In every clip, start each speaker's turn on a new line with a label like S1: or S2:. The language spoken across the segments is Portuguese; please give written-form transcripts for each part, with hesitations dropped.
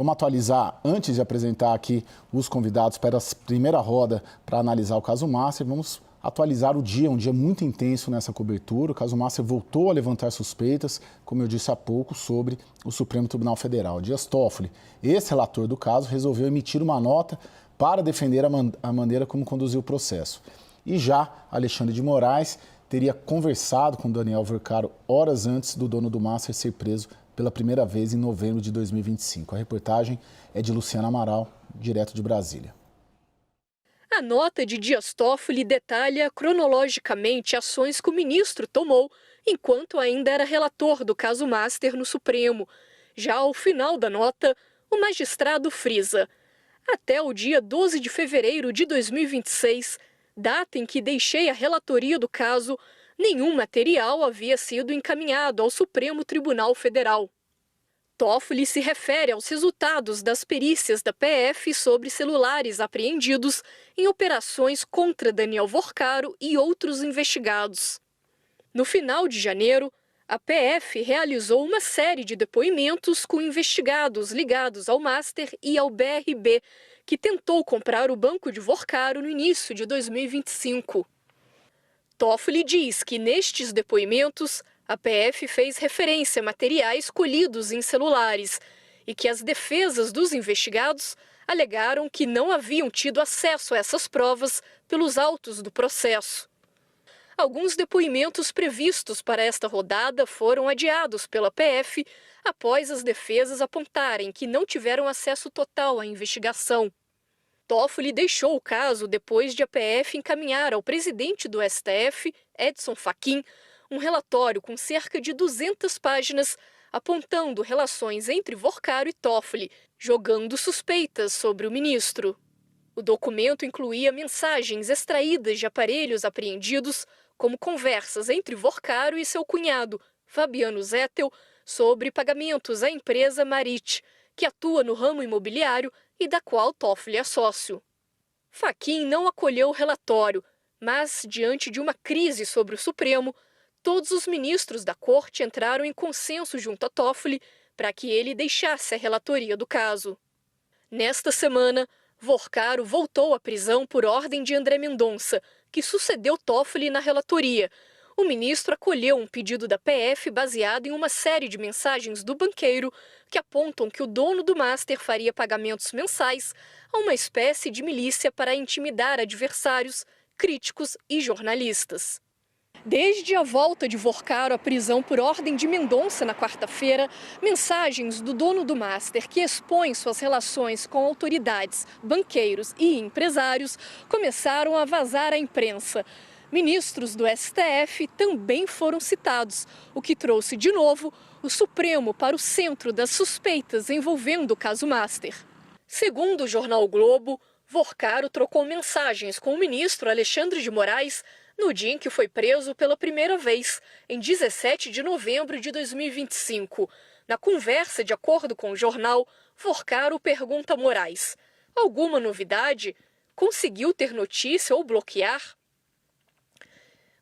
S1: Vamos atualizar, antes de apresentar aqui os convidados para a primeira roda para analisar o caso Master, vamos atualizar o dia, um dia muito intenso nessa cobertura. O caso Master voltou a levantar suspeitas, como eu disse há pouco, sobre o Supremo Tribunal Federal. Dias Toffoli, ex-relator do caso, resolveu emitir uma nota para defender a maneira como conduziu o processo. E já Alexandre de Moraes teria conversado com Daniel Vercaro horas antes do dono do Master ser preso pela primeira vez em novembro de 2025. A reportagem é de Luciana Amaral, direto de Brasília.
S2: A nota de Dias Toffoli detalha cronologicamente ações que o ministro tomou enquanto ainda era relator do caso Master no Supremo. Já ao final da nota, o magistrado frisa: até o dia 12 de fevereiro de 2026, data em que deixei a relatoria do caso, nenhum material havia sido encaminhado ao Supremo Tribunal Federal. Toffoli se refere aos resultados das perícias da PF sobre celulares apreendidos em operações contra Daniel Vercaro e outros investigados. No final de janeiro, a PF realizou uma série de depoimentos com investigados ligados ao Master e ao BRB, que tentou comprar o banco de Vercaro no início de 2025. Toffoli diz que nestes depoimentos a PF fez referência a materiais colhidos em celulares e que as defesas dos investigados alegaram que não haviam tido acesso a essas provas pelos autos do processo. Alguns depoimentos previstos para esta rodada foram adiados pela PF após as defesas apontarem que não tiveram acesso total à investigação. Toffoli deixou o caso depois de a PF encaminhar ao presidente do STF, Edson Fachin, um relatório com cerca de 200 páginas apontando relações entre Vercaro e Toffoli, jogando suspeitas sobre o ministro. O documento incluía mensagens extraídas de aparelhos apreendidos, como conversas entre Vercaro e seu cunhado, Fabiano Zettel, sobre pagamentos à empresa Marit, que atua no ramo imobiliário e da qual Toffoli é sócio. Fachin não acolheu o relatório, mas, diante de uma crise sobre o Supremo, todos os ministros da corte entraram em consenso junto a Toffoli para que ele deixasse a relatoria do caso. Nesta semana, Vercaro voltou à prisão por ordem de André Mendonça, que sucedeu Toffoli na relatoria. O ministro acolheu um pedido da PF baseado em uma série de mensagens do banqueiro que apontam que o dono do Master faria pagamentos mensais a uma espécie de milícia para intimidar adversários, críticos e jornalistas. Desde a volta de Vercaro à prisão por ordem de Mendonça na quarta-feira, mensagens do dono do Master que expõem suas relações com autoridades, banqueiros e empresários começaram a vazar à imprensa. Ministros do STF também foram citados, o que trouxe de novo o Supremo para o centro das suspeitas envolvendo o caso Master. Segundo o jornal o Globo, Vercaro trocou mensagens com o ministro Alexandre de Moraes no dia em que foi preso pela primeira vez, em 17 de novembro de 2025. Na conversa, de acordo com o jornal, Vercaro pergunta a Moraes: alguma novidade? Conseguiu ter notícia ou bloquear?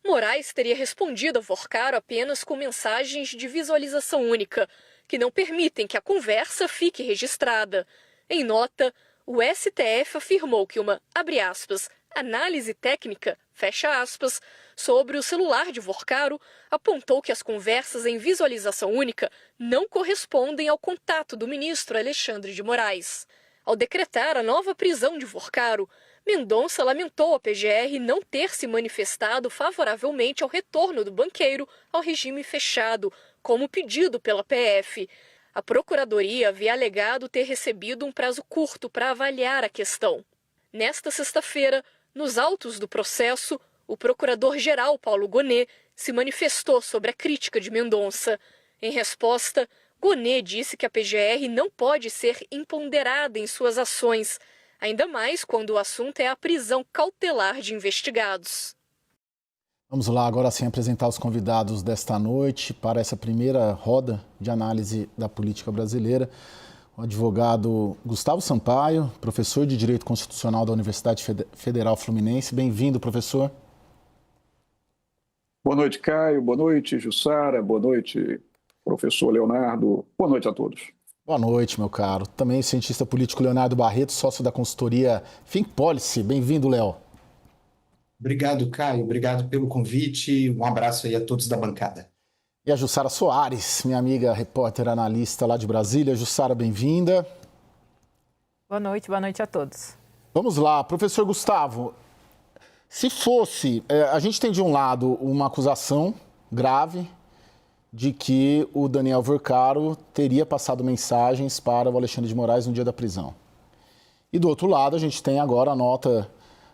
S2: Moraes teria respondido a Vercaro apenas com mensagens de visualização única, que não permitem que a conversa fique registrada. Em nota, o STF afirmou que uma, abre aspas, análise técnica, fecha aspas, sobre o celular de Vercaro apontou que as conversas em visualização única não correspondem ao contato do ministro Alexandre de Moraes. Ao decretar a nova prisão de Vercaro, Mendonça lamentou a PGR não ter se manifestado favoravelmente ao retorno do banqueiro ao regime fechado, como pedido pela PF. A Procuradoria havia alegado ter recebido um prazo curto para avaliar a questão. Nesta sexta-feira, nos autos do processo, o procurador-geral Paulo Gonet se manifestou sobre a crítica de Mendonça. Em resposta, Gonet disse que a PGR não pode ser imponderada em suas ações, ainda mais quando o assunto é a prisão cautelar de investigados.
S1: Vamos lá agora sim apresentar os convidados desta noite para essa primeira roda de análise da política brasileira. O advogado Gustavo Sampaio, professor de Direito Constitucional da Universidade Federal Fluminense. Bem-vindo, professor.
S3: Boa noite, Caio. Boa noite, Jussara. Boa noite, professor Leonardo. Boa noite a todos.
S1: Boa noite, meu caro. Também o cientista político Leonardo Barreto, sócio da consultoria Think Policy. Bem-vindo, Léo.
S3: Obrigado, Caio. Obrigado pelo convite. Um abraço aí a todos da bancada.
S1: E a Jussara Soares, minha amiga repórter analista lá de Brasília. Jussara, bem-vinda.
S4: Boa noite a todos.
S1: Vamos lá, professor Gustavo. Se fosse, a gente tem de um lado uma acusação grave de que o Daniel Vercaro teria passado mensagens para o Alexandre de Moraes no dia da prisão. E do outro lado, a gente tem agora a nota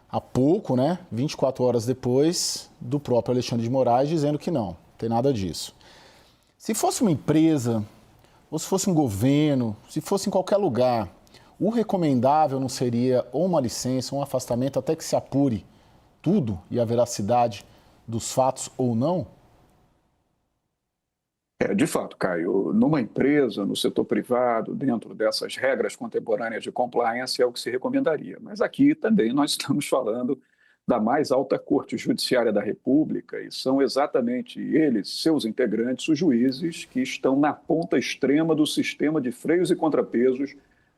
S1: há pouco, 24 horas depois, do próprio Alexandre de Moraes dizendo que não tem nada disso. Se fosse uma empresa, ou se fosse um governo, se fosse em qualquer lugar, o recomendável não seria ou uma licença, um afastamento até que se apure tudo e a veracidade dos fatos ou não?
S5: De fato, Caio, numa empresa, no setor privado, dentro dessas regras contemporâneas de compliance, é o que se recomendaria. Mas aqui também nós estamos falando da mais alta Corte Judiciária da República e são exatamente eles, seus integrantes, os juízes que estão na ponta extrema do sistema de freios e contrapesos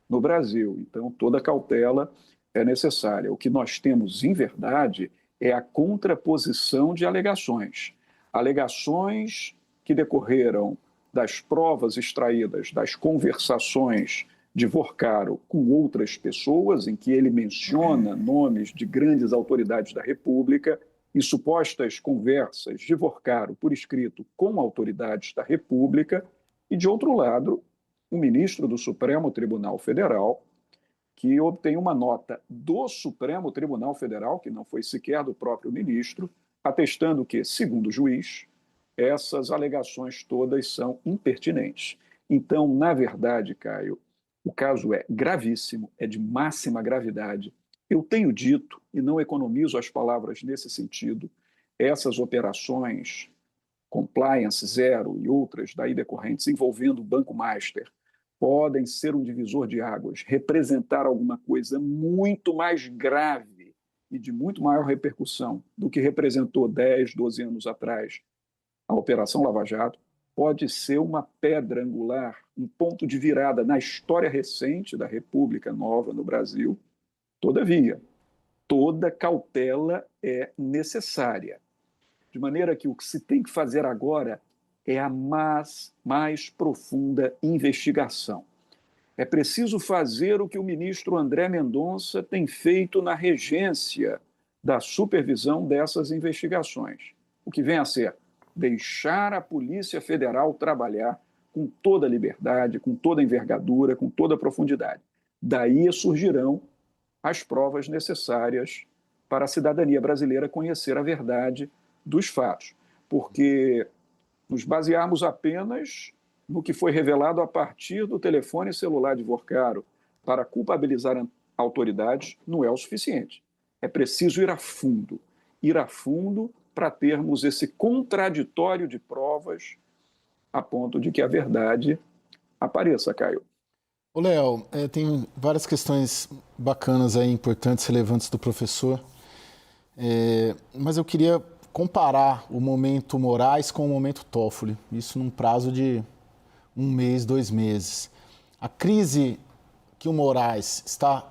S5: no Brasil. Então, toda cautela é necessária. O que nós temos, em verdade, é a contraposição de alegações. Alegações que decorreram das provas extraídas das conversações de Vorcaro com outras pessoas, em que ele menciona nomes de grandes autoridades da República e supostas conversas de Vorcaro por escrito com autoridades da República, e, de outro lado, o ministro do Supremo Tribunal Federal, que obtém uma nota do Supremo Tribunal Federal, que não foi sequer do próprio ministro, atestando que, segundo o juiz, essas alegações todas são impertinentes. Então, na verdade, Caio, o caso é gravíssimo, é de máxima gravidade. Eu tenho dito, e não economizo as palavras nesse sentido, essas operações Compliance Zero e outras daí decorrentes envolvendo o Banco Master podem ser um divisor de águas, representar alguma coisa muito mais grave e de muito maior repercussão do que representou 10, 12 anos atrás a Operação Lava Jato, pode ser uma pedra angular, um ponto de virada na história recente da República Nova no Brasil. Todavia, toda cautela é necessária, de maneira que o que se tem que fazer agora é a mais profunda investigação. É preciso fazer o que o ministro André Mendonça tem feito na regência da supervisão dessas investigações, o que vem a ser deixar a Polícia Federal trabalhar com toda a liberdade, com toda a envergadura, com toda a profundidade. Daí surgirão as provas necessárias para a cidadania brasileira conhecer a verdade dos fatos, porque nos basearmos apenas no que foi revelado a partir do telefone celular de Vorcaro para culpabilizar autoridades não é o suficiente. É preciso ir a fundo para termos esse contraditório de provas a ponto de que a verdade apareça, Caio.
S1: Ô, Léo, tem várias questões bacanas aí, importantes, relevantes do professor, mas eu queria comparar o momento Moraes com o momento Toffoli, isso num prazo de 1 mês, 2 meses. A crise que o Moraes está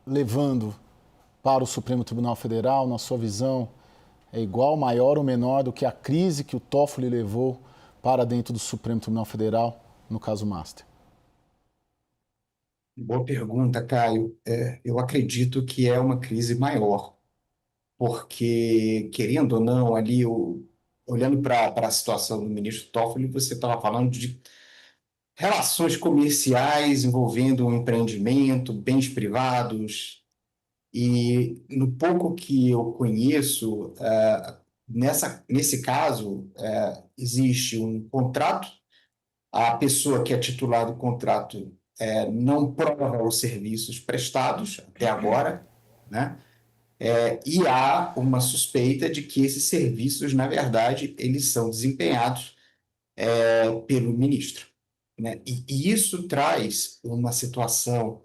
S1: levando para o Supremo Tribunal Federal, na sua visão, é igual, maior ou menor do que a crise que o Toffoli levou para dentro do Supremo Tribunal Federal, no caso Master?
S3: Boa pergunta, Caio. Eu acredito que é uma crise maior, porque, querendo ou não, ali, olhando para a situação do ministro Toffoli, você estava falando de relações comerciais envolvendo um empreendimento, bens privados, e no pouco que eu conheço, nesse caso, existe um contrato, a pessoa que é titular do contrato não prova os serviços prestados até agora, né? E há uma suspeita de que esses serviços, na verdade, eles são desempenhados pelo ministro, né? E isso traz uma situação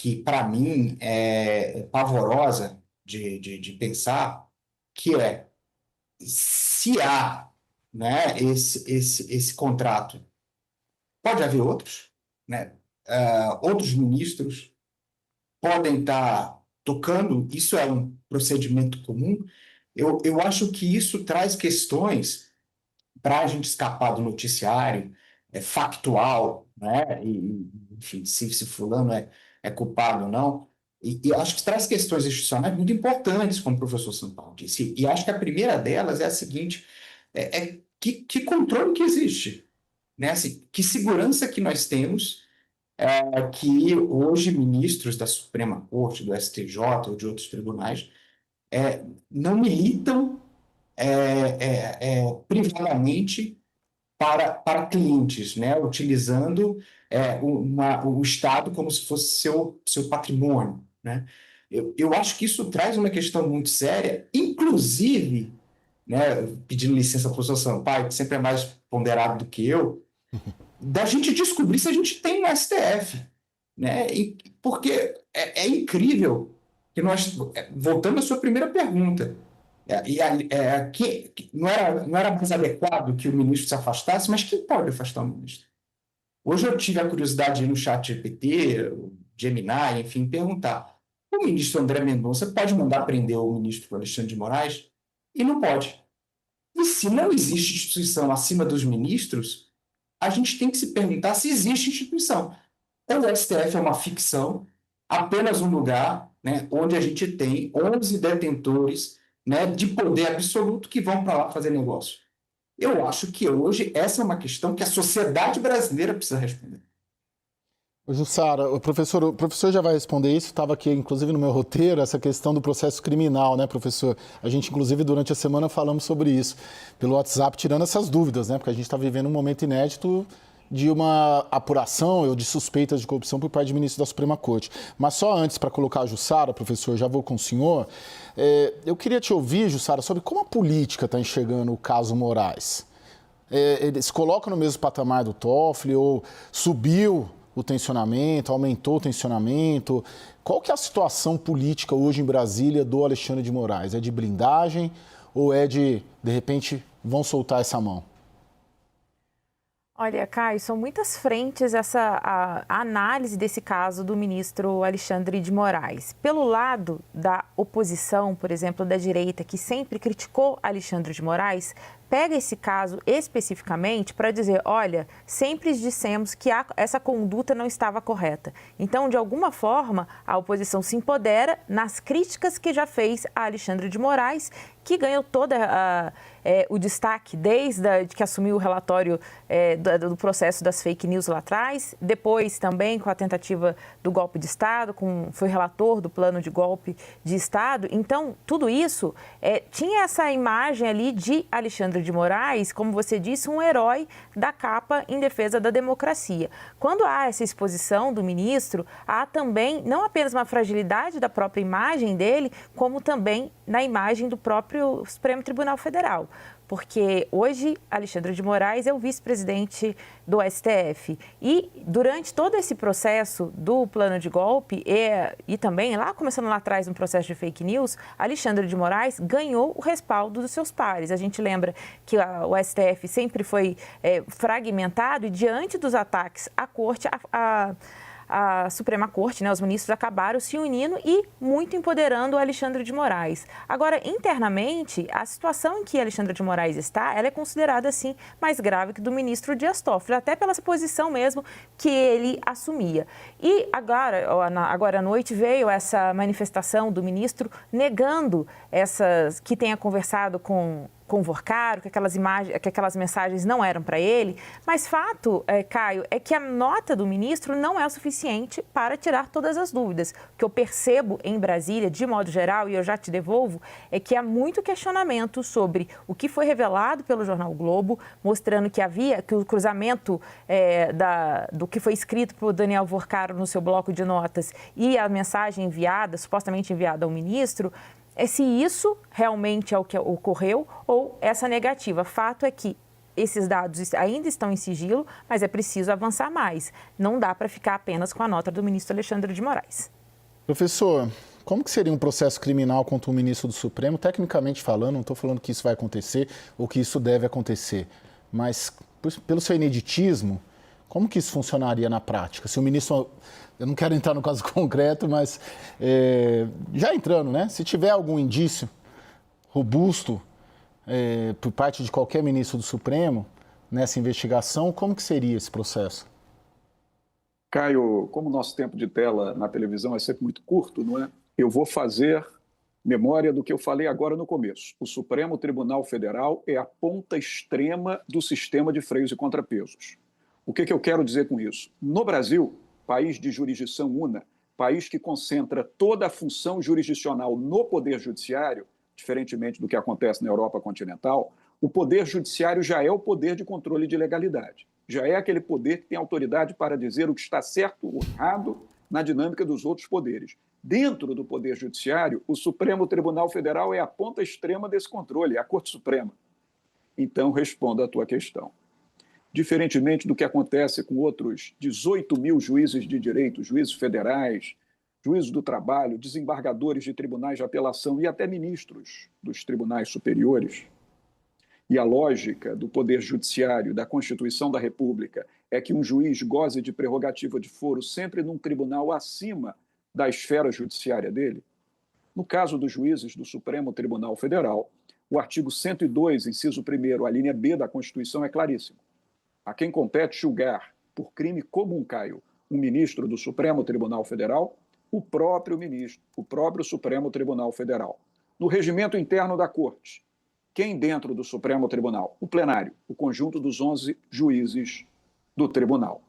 S3: que, para mim, é pavorosa de pensar, que é, se há, né, esse contrato, pode haver outros, né? outros ministros podem estar tocando, isso é um procedimento comum. Eu acho que isso traz questões para a gente escapar do noticiário factual, né? Enfim, se fulano é culpado ou não. E acho que traz questões institucionais muito importantes, como o professor Sampaio disse. E acho que a primeira delas é a seguinte: que controle que existe, né? Assim, que segurança que nós temos que hoje ministros da Suprema Corte, do STJ ou de outros tribunais não militam privadamente para clientes, né? Utilizando o Estado como se fosse seu patrimônio, né? Eu acho que isso traz uma questão muito séria, inclusive, né, pedindo licença para o professor Sampaio, que sempre é mais ponderado do que eu, da gente descobrir se a gente tem um STF, né? Porque é incrível que nós, voltando à sua primeira pergunta, não era mais adequado que o ministro se afastasse, mas quem pode afastar o ministro? Hoje eu tive a curiosidade de ir no chat GPT, Gemini, enfim, perguntar: o ministro André Mendonça pode mandar prender o ministro Alexandre de Moraes? E não pode. E se não existe instituição acima dos ministros, a gente tem que se perguntar se existe instituição. Então, o STF é uma ficção, apenas um lugar, né, onde a gente tem 11 detentores, né, de poder absoluto que vão para lá fazer negócio. Eu acho que hoje essa é uma questão que a sociedade brasileira precisa responder.
S1: Jussara, o professor já vai responder isso, estava aqui inclusive no meu roteiro, essa questão do processo criminal, né, professor? A gente inclusive durante a semana falamos sobre isso, pelo WhatsApp, tirando essas dúvidas, né, porque a gente está vivendo um momento inédito de uma apuração ou de suspeitas de corrupção por parte de ministro da Suprema Corte. Mas só antes, para colocar a Jussara, professor, já vou com o senhor, eu queria te ouvir, Jussara, sobre como a política está enxergando o caso Moraes. Eles colocam no mesmo patamar do Toffoli ou subiu o tensionamento, aumentou o tensionamento? Qual que é a situação política hoje em Brasília do Alexandre de Moraes? É de blindagem ou é de repente, vão soltar essa mão?
S4: Olha, Caio, são muitas frentes a análise desse caso do ministro Alexandre de Moraes. Pelo lado da oposição, por exemplo, da direita, que sempre criticou Alexandre de Moraes, pega esse caso especificamente para dizer, olha, sempre dissemos que essa conduta não estava correta. Então, de alguma forma, a oposição se empodera nas críticas que já fez a Alexandre de Moraes, que ganhou todo o destaque desde que assumiu o relatório do processo das fake news lá atrás, depois também com a tentativa do golpe de Estado, foi relator do plano de golpe de Estado. Então, tudo isso tinha essa imagem ali de Alexandre de Moraes, como você disse, um herói da capa em defesa da democracia. Quando há essa exposição do ministro, há também não apenas uma fragilidade da própria imagem dele, como também na imagem do próprio Supremo Tribunal Federal. Porque hoje Alexandre de Moraes é o vice-presidente do STF. E durante todo esse processo do plano de golpe e também começando lá atrás no processo de fake news, Alexandre de Moraes ganhou o respaldo dos seus pares. A gente lembra que o STF sempre foi fragmentado e diante dos ataques à corte, a Suprema Corte, né, os ministros acabaram se unindo e muito empoderando o Alexandre de Moraes. Agora, internamente, a situação em que Alexandre de Moraes está, ela é considerada, assim, mais grave que do ministro Dias Toffoli, até pela posição mesmo que ele assumia. E agora à noite veio essa manifestação do ministro negando que tenha conversado com Vorcaro, que aquelas mensagens não eram para ele, mas fato, Caio, é que a nota do ministro não é o suficiente para tirar todas as dúvidas. O que eu percebo em Brasília, de modo geral, e eu já te devolvo, é que há muito questionamento sobre o que foi revelado pelo Jornal Globo, mostrando que o cruzamento do que foi escrito por Daniel Vorcaro no seu bloco de notas e a mensagem supostamente enviada ao ministro, se isso realmente é o que ocorreu ou essa negativa. Fato é que esses dados ainda estão em sigilo, mas é preciso avançar mais. Não dá para ficar apenas com a nota do ministro Alexandre de Moraes.
S1: Professor, como que seria um processo criminal contra o ministro do Supremo? Tecnicamente falando, não estou falando que isso vai acontecer ou que isso deve acontecer, mas pelo seu ineditismo, Como que isso funcionaria na prática? Se o ministro, eu não quero entrar no caso concreto, mas já entrando, né? Se tiver algum indício robusto por parte de qualquer ministro do Supremo nessa investigação, como que seria esse processo?
S5: Caio, como o nosso tempo de tela na televisão é sempre muito curto, não é? Eu vou fazer memória do que eu falei agora no começo. O Supremo Tribunal Federal é a ponta extrema do sistema de freios e contrapesos. O que eu quero dizer com isso? No Brasil, país de jurisdição una, país que concentra toda a função jurisdicional no Poder Judiciário, diferentemente do que acontece na Europa continental, o Poder Judiciário já é o poder de controle de legalidade. Já é aquele poder que tem autoridade para dizer o que está certo ou errado na dinâmica dos outros poderes. Dentro do Poder Judiciário, o Supremo Tribunal Federal é a ponta extrema desse controle, é a Corte Suprema. Então, respondo à tua questão. Diferentemente do que acontece com outros 18 mil juízes de direito, juízes federais, juízes do trabalho, desembargadores de tribunais de apelação e até ministros dos tribunais superiores, e a lógica do Poder Judiciário, da Constituição da República, é que um juiz goze de prerrogativa de foro sempre num tribunal acima da esfera judiciária dele. No caso dos juízes do Supremo Tribunal Federal, o artigo 102, inciso 1º, a linha B da Constituição é claríssimo. A quem compete julgar por crime comum, Caio, um ministro do Supremo Tribunal Federal, o próprio ministro, o próprio Supremo Tribunal Federal. No regimento interno da Corte, quem dentro do Supremo Tribunal? O plenário, o conjunto dos 11 juízes do tribunal.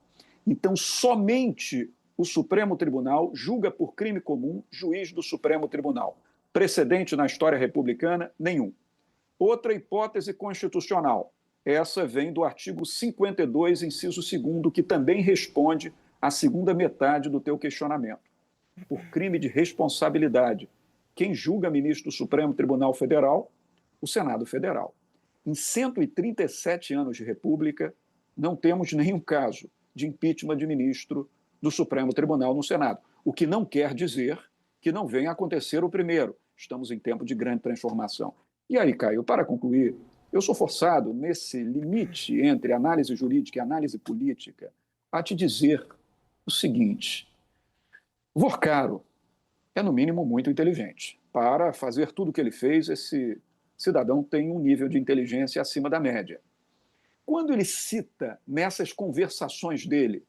S5: Então, somente o Supremo Tribunal julga por crime comum juiz do Supremo Tribunal. Precedente na história republicana? Nenhum. Outra hipótese constitucional. Essa vem do artigo 52, inciso 2º, que também responde à segunda metade do teu questionamento. Por crime de responsabilidade. Quem julga ministro do Supremo Tribunal Federal? O Senado Federal. Em 137 anos de República, não temos nenhum caso de impeachment de ministro do Supremo Tribunal no Senado, o que não quer dizer que não venha a acontecer o primeiro. Estamos em tempo de grande transformação. E aí, Caio, para concluir, eu sou forçado, nesse limite entre análise jurídica e análise política, a te dizer o seguinte: Vorcaro é, no mínimo, muito inteligente. Para fazer tudo o que ele fez, esse cidadão tem um nível de inteligência acima da média. Quando ele cita nessas conversações dele,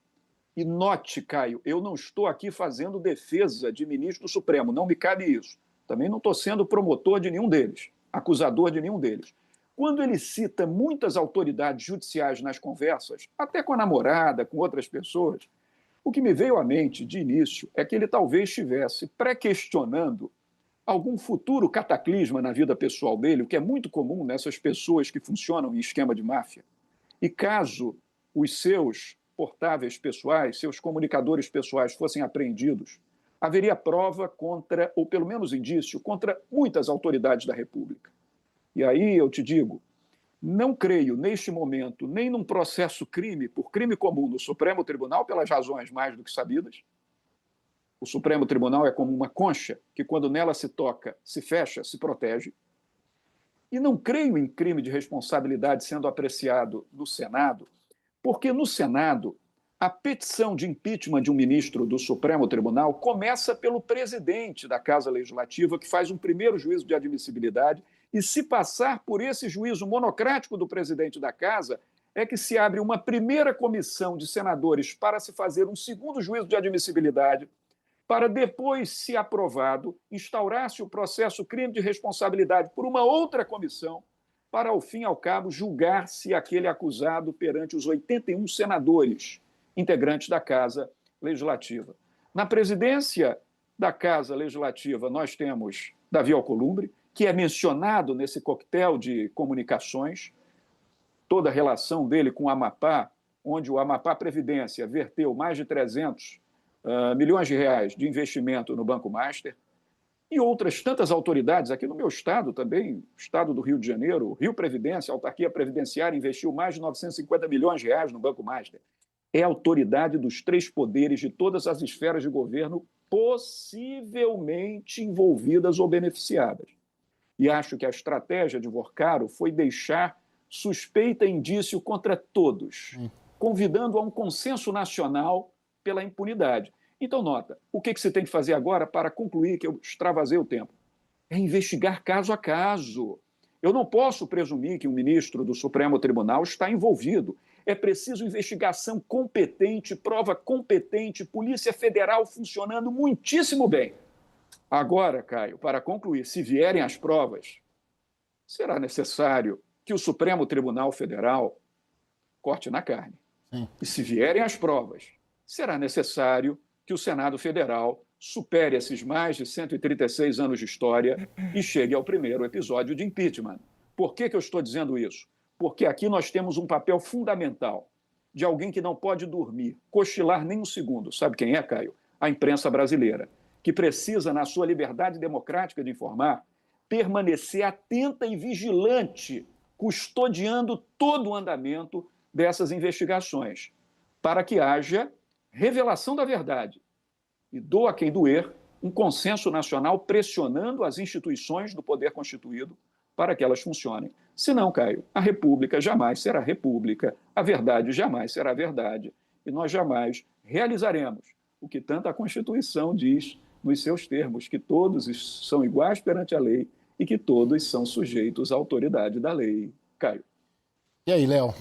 S5: e note, Caio, eu não estou aqui fazendo defesa de ministro do Supremo, não me cabe isso. Também não estou sendo promotor de nenhum deles, acusador de nenhum deles. Quando ele cita muitas autoridades judiciais nas conversas, até com a namorada, com outras pessoas, o que me veio à mente de início é que ele talvez estivesse pré-questionando algum futuro cataclisma na vida pessoal dele, o que é muito comum nessas pessoas que funcionam em esquema de máfia. E caso os seus portáveis pessoais, seus comunicadores pessoais fossem apreendidos, haveria prova contra, ou pelo menos indício, contra muitas autoridades da República. E aí eu te digo, não creio neste momento nem num processo crime por crime comum no Supremo Tribunal, pelas razões mais do que sabidas. O Supremo Tribunal é como uma concha que, quando nela se toca, se fecha, se protege. E não creio em crime de responsabilidade sendo apreciado no Senado, porque no Senado a petição de impeachment de um ministro do Supremo Tribunal começa pelo presidente da Casa Legislativa, que faz um primeiro juízo de admissibilidade, e se passar por esse juízo monocrático do presidente da Casa, é que se abre uma primeira comissão de senadores para se fazer um segundo juízo de admissibilidade, para depois, se aprovado, instaurar-se o processo crime de responsabilidade por uma outra comissão, para, ao fim e ao cabo, julgar-se aquele acusado perante os 81 senadores integrantes da Casa Legislativa. Na presidência da Casa Legislativa, nós temos Davi Alcolumbre, que é mencionado nesse coquetel de comunicações, toda a relação dele com o Amapá, onde o Amapá Previdência verteu mais de 300 milhões de reais de investimento no Banco Master, e outras tantas autoridades, aqui no meu estado também, estado do Rio de Janeiro, Rio Previdência, a autarquia previdenciária investiu mais de 950 milhões de reais no Banco Master. É a autoridade dos três poderes de todas as esferas de governo possivelmente envolvidas ou beneficiadas. E acho que a estratégia de Vorcaro foi deixar suspeita e indício contra todos. convidando a um consenso nacional pela impunidade. Então, nota, o que você tem que fazer agora para concluir, que eu extravasei o tempo? É investigar caso a caso. Eu não posso presumir que o ministro do Supremo Tribunal está envolvido. É preciso investigação competente, prova competente, Polícia Federal funcionando muitíssimo bem. Agora, Caio, para concluir, se vierem as provas, será necessário que o Supremo Tribunal Federal corte na carne.
S1: Sim.
S5: E se vierem as provas, será necessário que o Senado Federal supere esses mais de 136 anos de história e chegue ao primeiro episódio de impeachment. Por que eu estou dizendo isso? Porque aqui nós temos um papel fundamental de alguém que não pode dormir, cochilar nem um segundo. Sabe quem é, Caio? A imprensa brasileira, que precisa, na sua liberdade democrática de informar, permanecer atenta e vigilante, custodiando todo o andamento dessas investigações, para que haja revelação da verdade e, doa quem doer, um consenso nacional pressionando as instituições do poder constituído para que elas funcionem. Senão, Caio, a República jamais será República, a verdade jamais será verdade, e nós jamais realizaremos o que tanto a Constituição diz nos seus termos, que todos são iguais perante a lei e que todos são sujeitos à autoridade da lei. Caio.
S1: E aí, Léo,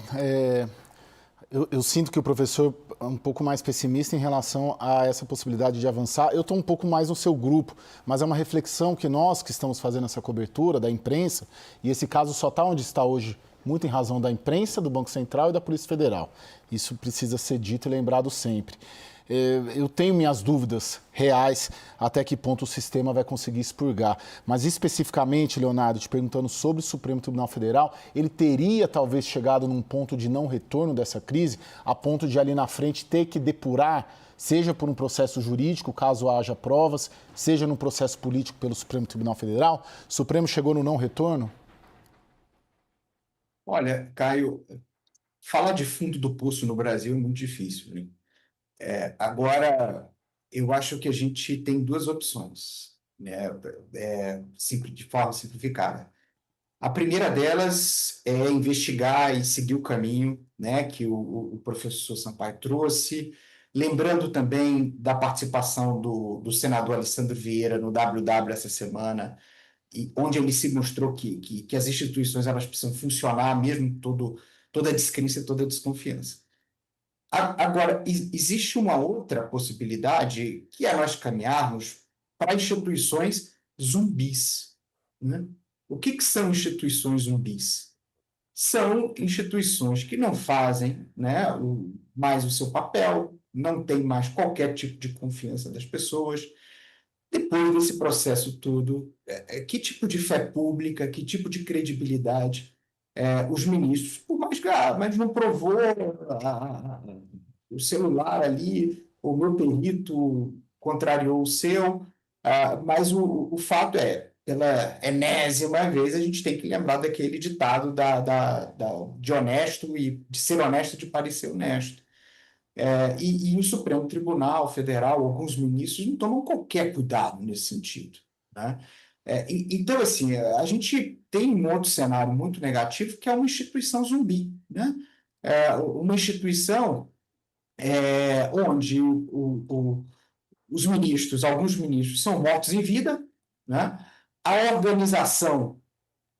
S1: eu sinto que o professor é um pouco mais pessimista em relação a essa possibilidade de avançar. Eu estou um pouco mais no seu grupo, mas é uma reflexão que nós que estamos fazendo essa cobertura da imprensa, e esse caso só está onde está hoje, muito em razão da imprensa, do Banco Central e da Polícia Federal. Isso precisa ser dito e lembrado sempre. Eu tenho minhas dúvidas reais até que ponto o sistema vai conseguir expurgar. Mas especificamente, Leonardo, te perguntando sobre o Supremo Tribunal Federal, ele teria talvez chegado num ponto de não retorno dessa crise, a ponto de ali na frente ter que depurar, seja por um processo jurídico, caso haja provas, seja num processo político pelo Supremo Tribunal Federal? O Supremo chegou no não retorno?
S3: Olha, Caio, falar de fundo do poço no Brasil é muito difícil, né? Agora, eu acho que a gente tem duas opções, né? De forma simplificada. A primeira delas é investigar e seguir o caminho, né, que o professor Sampaio trouxe, lembrando também da participação do senador Alessandro Vieira no WW essa semana, onde ele se mostrou que as instituições elas precisam funcionar mesmo toda a descrença e toda a desconfiança. Agora, existe uma outra possibilidade, que é nós caminharmos para instituições zumbis, né? O que são instituições zumbis? São instituições que não fazem, né, mais o seu papel, não tem mais qualquer tipo de confiança das pessoas. Depois desse processo todo, que tipo de fé pública, que tipo de credibilidade os ministros, por mais que mas não provou o celular ali, o meu perito contrariou o seu, mas o fato pela enésima vez, a gente tem que lembrar daquele ditado de honesto e de ser honesto de parecer honesto. E o Supremo Tribunal Federal, alguns ministros, não tomam qualquer cuidado nesse sentido, né? Então, assim, a gente tem um outro cenário muito negativo, que é uma instituição zumbi, né? Uma instituição onde os ministros, alguns ministros, são mortos em vida, né? A organização,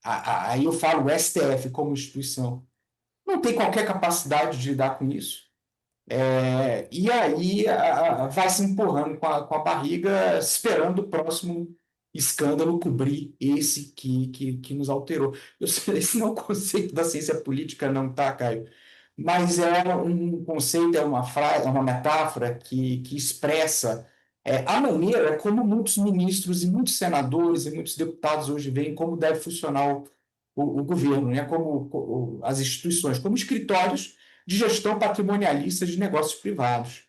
S3: aí eu falo o STF como instituição, não tem qualquer capacidade de lidar com isso. E aí vai se empurrando com a barriga, esperando o próximo escândalo cobrir esse que nos alterou. Esse não é o conceito da ciência política, não, tá, Caio? Mas é um conceito, é uma frase, é uma metáfora que expressa a maneira como muitos ministros e muitos senadores e muitos deputados hoje veem como deve funcionar o governo, né? Como as instituições, como escritórios de gestão patrimonialista de negócios privados.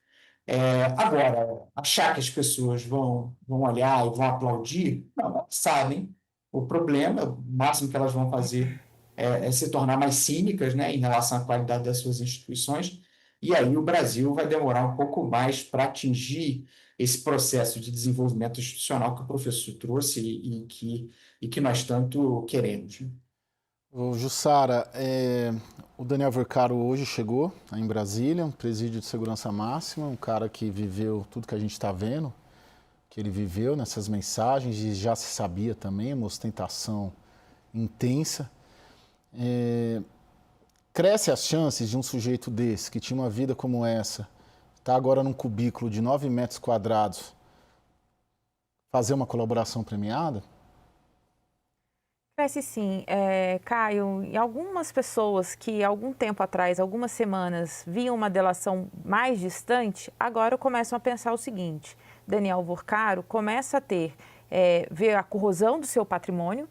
S3: Agora, achar que as pessoas vão olhar e vão aplaudir, não, elas sabem o problema, o máximo que elas vão fazer é se tornar mais cínicas, né, em relação à qualidade das suas instituições, e aí o Brasil vai demorar um pouco mais para atingir esse processo de desenvolvimento institucional que o professor trouxe e que nós tanto queremos, né?
S1: Ô, Jussara, o Daniel Vercaro hoje chegou em Brasília, um presídio de segurança máxima, um cara que viveu tudo que a gente está vendo, que ele viveu nessas mensagens e já se sabia também, uma ostentação intensa. Cresce as chances de um sujeito desse, que tinha uma vida como essa, está agora num cubículo de 9 metros quadrados, fazer uma colaboração premiada?
S4: Parece sim, Caio, e algumas pessoas que algum tempo atrás, algumas semanas, viam uma delação mais distante, agora começam a pensar o seguinte: Daniel Vercaro começa a ver a corrosão do seu patrimônio,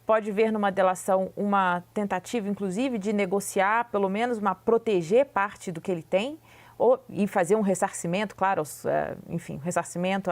S4: pode ver numa delação uma tentativa, inclusive, de negociar, pelo menos proteger parte do que ele tem, e fazer um ressarcimento, claro, enfim, ressarcimento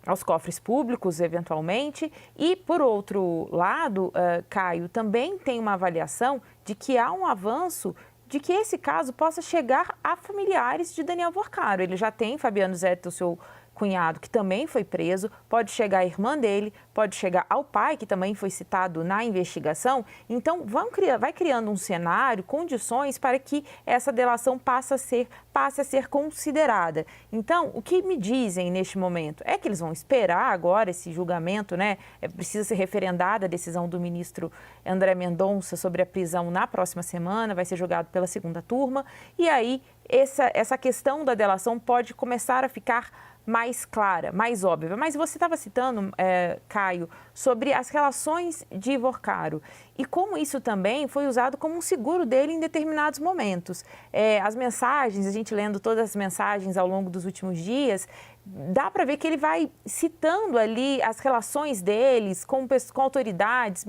S4: aos cofres públicos, eventualmente. E, por outro lado, Caio, também tem uma avaliação de que há um avanço de que esse caso possa chegar a familiares de Daniel Vercaro. Ele já tem Fabiano Zete, o seu cunhado, que também foi preso, pode chegar a irmã dele, pode chegar ao pai, que também foi citado na investigação. Então, vai criando um cenário, condições para que essa delação passe a ser considerada. Então, o que me dizem neste momento é que eles vão esperar agora esse julgamento, né? Precisa ser referendada a decisão do ministro André Mendonça sobre a prisão na próxima semana, vai ser julgado pela segunda turma, e aí essa questão da delação pode começar a ficar mais clara, mais óbvia. Mas você estava citando, Caio, sobre as relações de Vercaro e como isso também foi usado como um seguro dele em determinados momentos. As mensagens, a gente lendo todas as mensagens ao longo dos últimos dias, dá para ver que ele vai citando ali as relações deles com autoridades,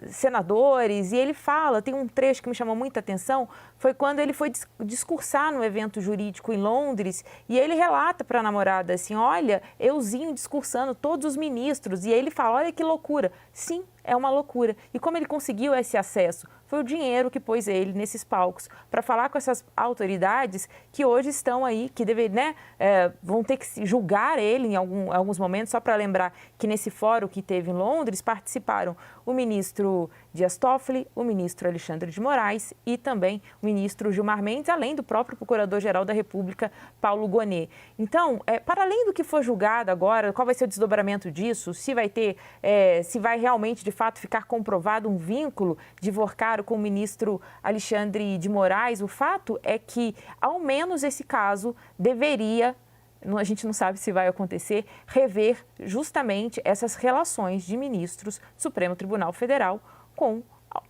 S4: senadores, e ele fala, tem um trecho que me chamou muita atenção, foi quando ele foi discursar no evento jurídico em Londres, e ele relata para a namorada assim, olha, euzinho discursando, todos os ministros, e aí ele fala, olha que loucura. Sim, é uma loucura. E como ele conseguiu esse acesso? Foi o dinheiro que pôs ele nesses palcos para falar com essas autoridades que hoje estão aí, que vão ter que julgar ele em alguns momentos. Só para lembrar que nesse fórum que teve em Londres participaram o ministro Dias Toffoli, o ministro Alexandre de Moraes e também o ministro Gilmar Mendes, além do próprio Procurador-Geral da República, Paulo Gonet. Então, para além do que for julgado agora, qual vai ser o desdobramento disso, se vai realmente, de fato, ficar comprovado um vínculo de Vercaro com o ministro Alexandre de Moraes, o fato é que, ao menos esse caso, deveria, a gente não sabe se vai acontecer, rever justamente essas relações de ministros do Supremo Tribunal Federal com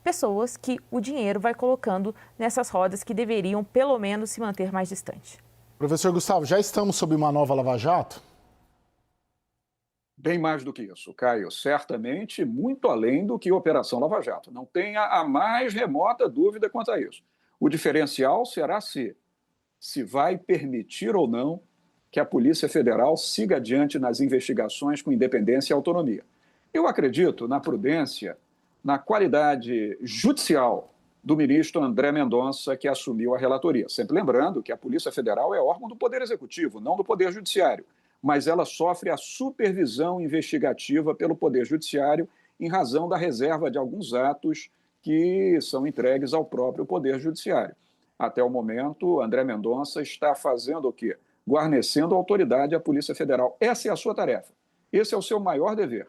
S4: pessoas que o dinheiro vai colocando nessas rodas que deveriam, pelo menos, se manter mais distante.
S1: Professor Gustavo, já estamos sob uma nova Lava Jato?
S5: Bem mais do que isso, Caio. Certamente muito além do que a Operação Lava Jato. Não tenha a mais remota dúvida quanto a isso. O diferencial será se vai permitir ou não que a Polícia Federal siga adiante nas investigações com independência e autonomia. Eu acredito na prudência, na qualidade judicial do ministro André Mendonça, que assumiu a relatoria. Sempre lembrando que a Polícia Federal é órgão do Poder Executivo, não do Poder Judiciário, mas ela sofre a supervisão investigativa pelo Poder Judiciário em razão da reserva de alguns atos que são entregues ao próprio Poder Judiciário. Até o momento, André Mendonça está fazendo o quê? Guarnecendo a autoridade à Polícia Federal. Essa é a sua tarefa. Esse é o seu maior dever.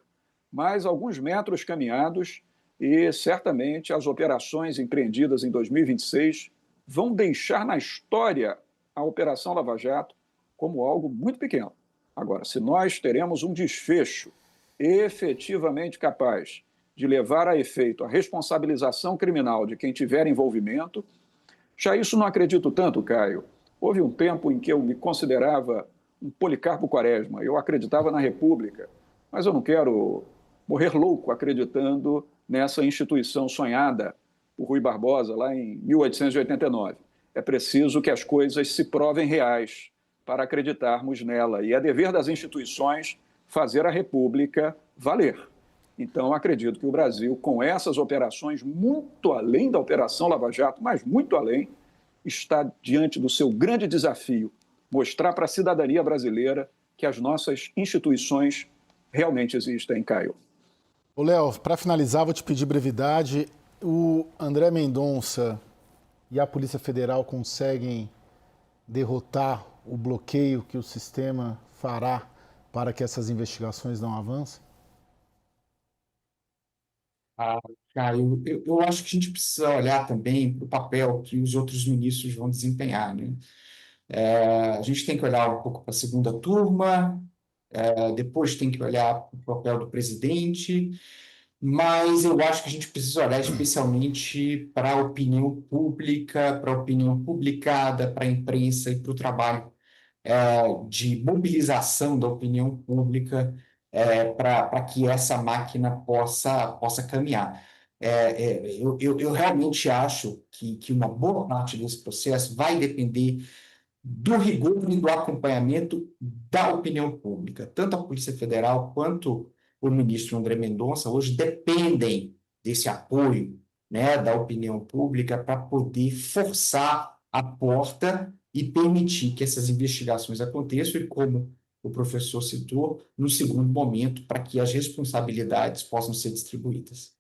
S5: Mais alguns metros caminhados e, certamente, as operações empreendidas em 2026 vão deixar na história a Operação Lava Jato como algo muito pequeno. Agora, se nós teremos um desfecho efetivamente capaz de levar a efeito a responsabilização criminal de quem tiver envolvimento, já isso não acredito tanto, Caio. Houve um tempo em que eu me considerava um Policarpo Quaresma, eu acreditava na República, mas eu não quero morrer louco acreditando nessa instituição sonhada por Rui Barbosa lá em 1889. É preciso que as coisas se provem reais para acreditarmos nela. E é dever das instituições fazer a República valer. Então, acredito que o Brasil, com essas operações, muito além da Operação Lava Jato, mas muito além, está diante do seu grande desafio, mostrar para a cidadania brasileira que as nossas instituições realmente existem, Caio.
S1: Ô, Léo, para finalizar, vou te pedir brevidade. O André Mendonça e a Polícia Federal conseguem derrotar o bloqueio que o sistema fará para que essas investigações não avancem?
S3: Ah, Caio, eu acho que a gente precisa olhar também para o papel que os outros ministros vão desempenhar, né? A gente tem que olhar um pouco para a segunda turma, depois tem que olhar para o papel do presidente, mas eu acho que a gente precisa olhar especialmente para a opinião pública, para a opinião publicada, para a imprensa e para o trabalho de mobilização da opinião pública para que essa máquina possa caminhar. Eu realmente acho que uma boa parte desse processo vai depender do rigor e do acompanhamento da opinião pública. Tanto a Polícia Federal quanto o ministro André Mendonça hoje dependem desse apoio, né, da opinião pública para poder forçar a porta e permitir que essas investigações aconteçam e, como o professor citou, no segundo momento, para que as responsabilidades possam ser distribuídas.